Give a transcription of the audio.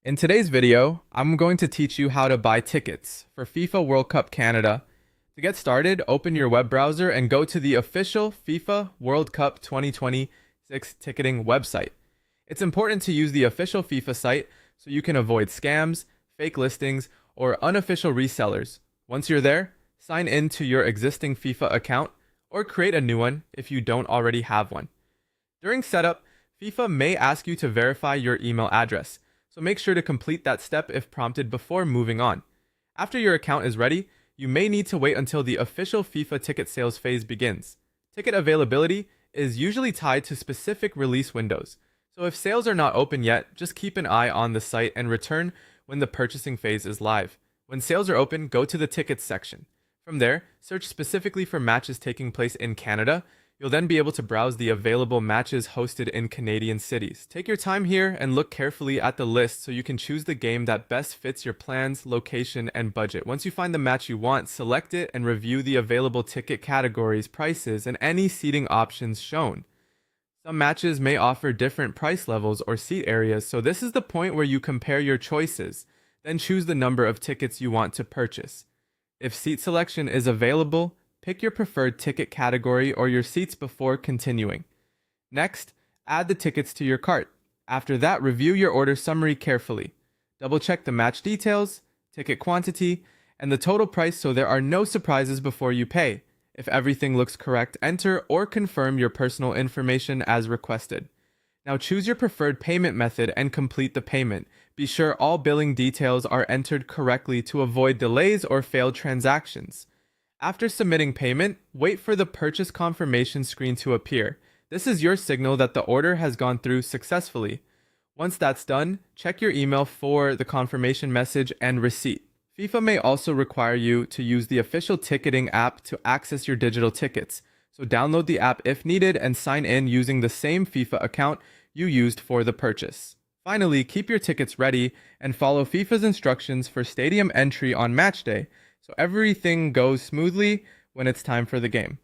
In today's video, I'm going to teach you how to buy tickets for FIFA World Cup Canada. To get started, open your web browser and go to the official FIFA World Cup 2026 ticketing website. It's important to use the official FIFA site so you can avoid scams, fake listings, or unofficial resellers. Once you're there, sign in to your existing FIFA account or create a new one if you don't already have one. During setup, FIFA may ask you to verify your email address, so make sure to complete that step if prompted before moving on. After your account is ready, you may need to wait until the official FIFA ticket sales phase begins. Ticket availability is usually tied to specific release windows, so if sales are not open yet, just keep an eye on the site and return when the purchasing phase is live. When sales are open, go to the tickets section. From there, search specifically for matches taking place in Canada. You'll then be able to browse the available matches hosted in Canadian cities. Take your time here and look carefully at the list so you can choose the game that best fits your plans, location, and budget. Once you find the match you want, select it and review the available ticket categories, prices, and any seating options shown. Some matches may offer different price levels or seat areas, so this is the point where you compare your choices. Then choose the number of tickets you want to purchase. If seat selection is available, pick your preferred ticket category or your seats before continuing. Next, add the tickets to your cart. After that, review your order summary carefully. Double-check the match details, ticket quantity, and the total price so there are no surprises before you pay. If everything looks correct, enter or confirm your personal information as requested. Now choose your preferred payment method and complete the payment. Be sure all billing details are entered correctly to avoid delays or failed transactions. After submitting payment, wait for the purchase confirmation screen to appear. This is your signal that the order has gone through successfully. Once that's done, check your email for the confirmation message and receipt. FIFA may also require you to use the official ticketing app to access your digital tickets, so download the app if needed and sign in using the same FIFA account you used for the purchase. Finally, keep your tickets ready and follow FIFA's instructions for stadium entry on match day, so everything goes smoothly when it's time for the game.